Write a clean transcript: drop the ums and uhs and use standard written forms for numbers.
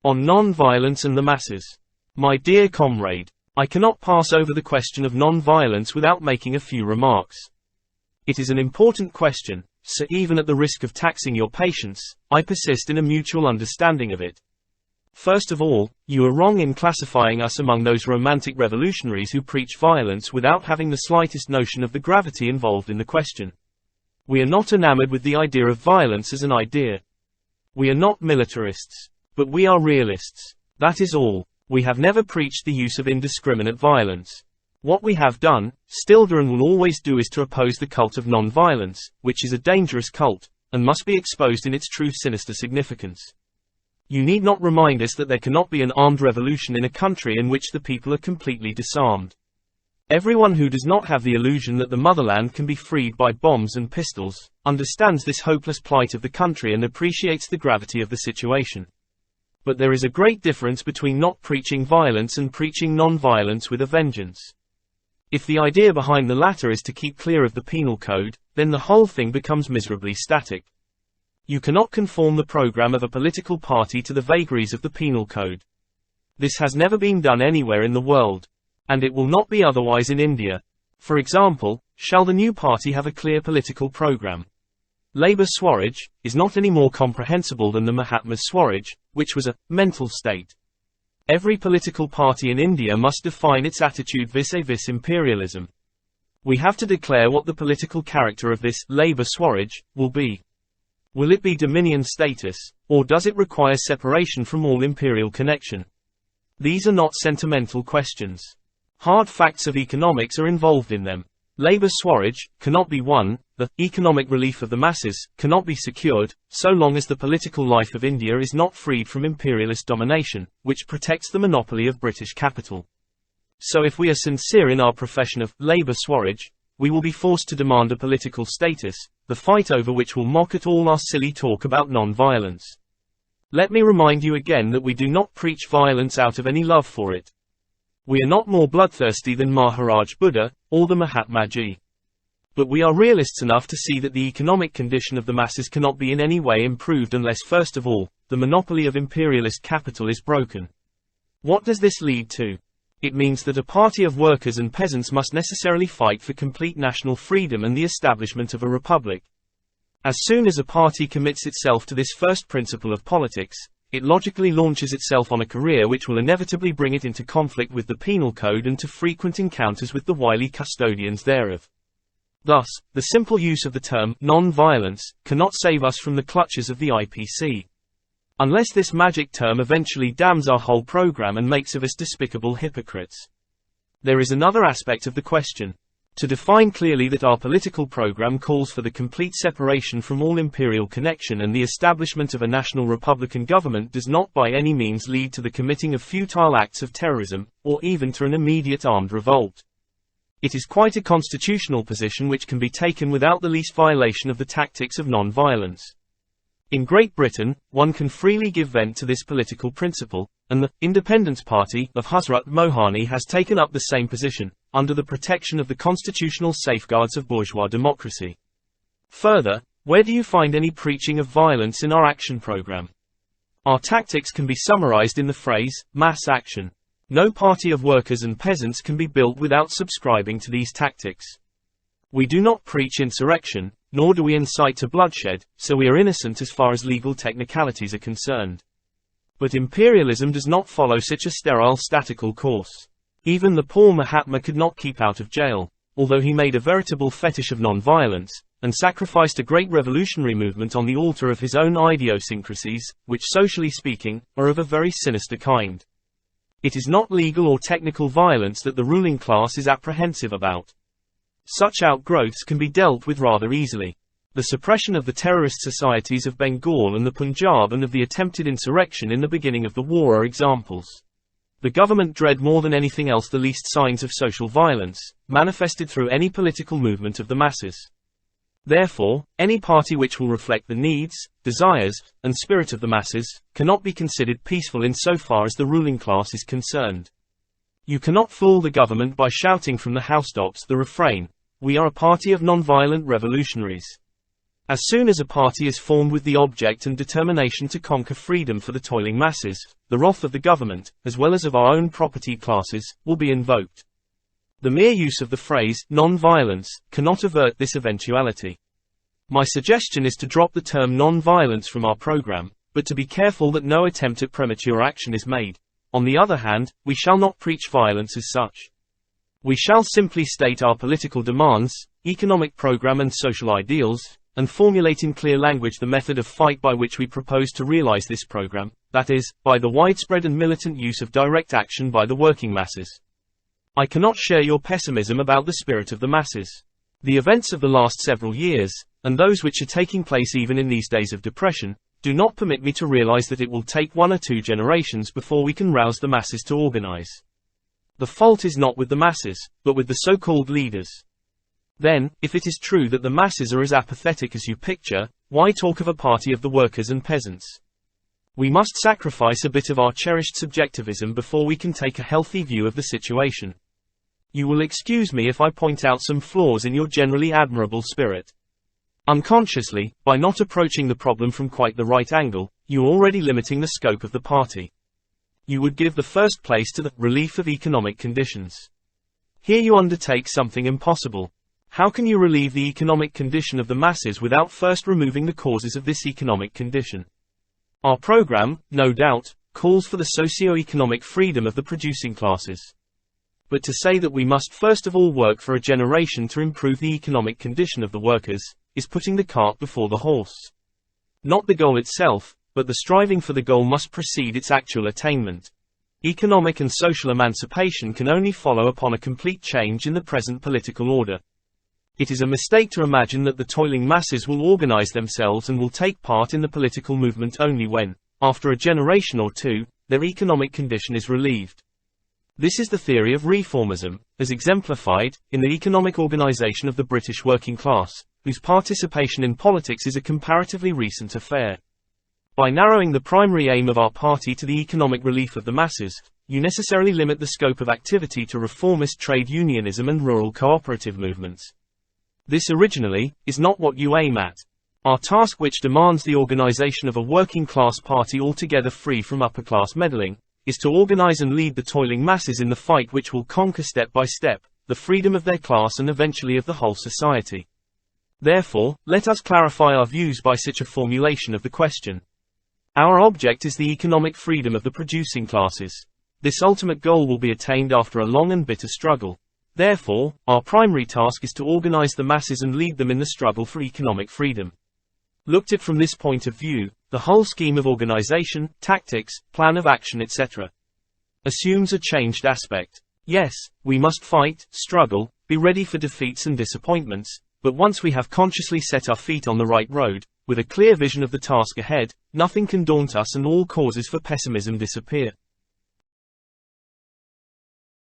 On non-violence and the masses. My dear comrade, I cannot pass over the question of non-violence without making a few remarks. It is an important question, so even at the risk of taxing your patience, I persist in a mutual understanding of it. First of all, you are wrong in classifying us among those romantic revolutionaries who preach violence without having the slightest notion of the gravity involved in the question. We are not enamored with the idea of violence as an idea. We are not militarists. But we are realists. That is all. We have never preached the use of indiscriminate violence. What we have done, still do and will always do is to oppose the cult of non-violence, which is a dangerous cult, and must be exposed in its true sinister significance. You need not remind us that there cannot be an armed revolution in a country in which the people are completely disarmed. Everyone who does not have the illusion that the motherland can be freed by bombs and pistols, understands this hopeless plight of the country and appreciates the gravity of the situation. But there is a great difference between not preaching violence and preaching non-violence with a vengeance. If the idea behind the latter is to keep clear of the penal code, then the whole thing becomes miserably static. You cannot conform the program of a political party to the vagaries of the penal code. This has never been done anywhere in the world. And it will not be otherwise in India. For example, shall the new party have a clear political program? Labour Swaraj is not any more comprehensible than the Mahatma Swaraj, which was a mental state. Every political party in India must define its attitude vis-a-vis imperialism. We have to declare what the political character of this Labour Swaraj will be. Will it be dominion status, or does it require separation from all imperial connection? These are not sentimental questions. Hard facts of economics are involved in them. Labour Swaraj cannot be won, the economic relief of the masses cannot be secured, so long as the political life of India is not freed from imperialist domination, which protects the monopoly of British capital. So if we are sincere in our profession of Labour Swaraj, we will be forced to demand a political status, the fight over which will mock at all our silly talk about non-violence. Let me remind you again that we do not preach violence out of any love for it. We are not more bloodthirsty than Maharaj Buddha, or the Mahatma Ji. But we are realists enough to see that the economic condition of the masses cannot be in any way improved unless first of all, the monopoly of imperialist capital is broken. What does this lead to? It means that a party of workers and peasants must necessarily fight for complete national freedom and the establishment of a republic. As soon as a party commits itself to this first principle of politics, it logically launches itself on a career which will inevitably bring it into conflict with the penal code and to frequent encounters with the wily custodians thereof. Thus, the simple use of the term non-violence cannot save us from the clutches of the IPC. Unless this magic term eventually damns our whole program and makes of us despicable hypocrites. There is another aspect of the question. To define clearly that our political program calls for the complete separation from all imperial connection and the establishment of a national republican government does not by any means lead to the committing of futile acts of terrorism, or even to an immediate armed revolt. It is quite a constitutional position which can be taken without the least violation of the tactics of non-violence. In Great Britain, one can freely give vent to this political principle, and the Independence Party of Hazrat Mohani has taken up the same position, under the protection of the constitutional safeguards of bourgeois democracy. Further, where do you find any preaching of violence in our action program? Our tactics can be summarized in the phrase, mass action. No party of workers and peasants can be built without subscribing to these tactics. We do not preach insurrection, nor do we incite to bloodshed, so we are innocent as far as legal technicalities are concerned. But imperialism does not follow such a sterile statical course. Even the poor Mahatma could not keep out of jail, although he made a veritable fetish of non-violence, and sacrificed a great revolutionary movement on the altar of his own idiosyncrasies, which socially speaking, are of a very sinister kind. It is not legal or technical violence that the ruling class is apprehensive about. Such outgrowths can be dealt with rather easily. The suppression of the terrorist societies of Bengal and the Punjab and of the attempted insurrection in the beginning of the war are examples. The government dread more than anything else the least signs of social violence, manifested through any political movement of the masses. Therefore, any party which will reflect the needs, desires, and spirit of the masses, cannot be considered peaceful in so far as the ruling class is concerned. You cannot fool the government by shouting from the housetops the refrain, "We are a party of non-violent revolutionaries." As soon as a party is formed with the object and determination to conquer freedom for the toiling masses, the wrath of the government, as well as of our own property classes, will be invoked. The mere use of the phrase, non-violence, cannot avert this eventuality. My suggestion is to drop the term non-violence from our program, but to be careful that no attempt at premature action is made. On the other hand, we shall not preach violence as such. We shall simply state our political demands, economic program and social ideals, and formulate in clear language the method of fight by which we propose to realize this program, that is, by the widespread and militant use of direct action by the working masses. I cannot share your pessimism about the spirit of the masses. The events of the last several years, and those which are taking place even in these days of depression, do not permit me to realize that it will take 1 or 2 generations before we can rouse the masses to organize. The fault is not with the masses, but with the so-called leaders. Then, if it is true that the masses are as apathetic as you picture, why talk of a party of the workers and peasants? We must sacrifice a bit of our cherished subjectivism before we can take a healthy view of the situation. You will excuse me if I point out some flaws in your generally admirable spirit. Unconsciously, by not approaching the problem from quite the right angle, you are already limiting the scope of the party. You would give the first place to the relief of economic conditions. Here you undertake something impossible. How can you relieve the economic condition of the masses without first removing the causes of this economic condition? Our program, no doubt, calls for the socio-economic freedom of the producing classes. But to say that we must first of all work for a generation to improve the economic condition of the workers, is putting the cart before the horse. Not the goal itself, but the striving for the goal must precede its actual attainment. Economic and social emancipation can only follow upon a complete change in the present political order. It is a mistake to imagine that the toiling masses will organize themselves and will take part in the political movement only when, after a generation or two, their economic condition is relieved. This is the theory of reformism, as exemplified in the economic organization of the British working class, whose participation in politics is a comparatively recent affair. By narrowing the primary aim of our party to the economic relief of the masses, you necessarily limit the scope of activity to reformist trade unionism and rural cooperative movements. This originally is not what you aim at. Our task, which demands the organization of a working class party altogether free from upper class meddling, is to organize and lead the toiling masses in the fight which will conquer step by step the freedom of their class and eventually of the whole society. Therefore, let us clarify our views by such a formulation of the question. Our object is the economic freedom of the producing classes. This ultimate goal will be attained after a long and bitter struggle. Therefore, our primary task is to organize the masses and lead them in the struggle for economic freedom. Looked at from this point of view, the whole scheme of organization, tactics, plan of action, etc., assumes a changed aspect. Yes, we must fight, struggle, be ready for defeats and disappointments, but once we have consciously set our feet on the right road, with a clear vision of the task ahead, nothing can daunt us and all causes for pessimism disappear.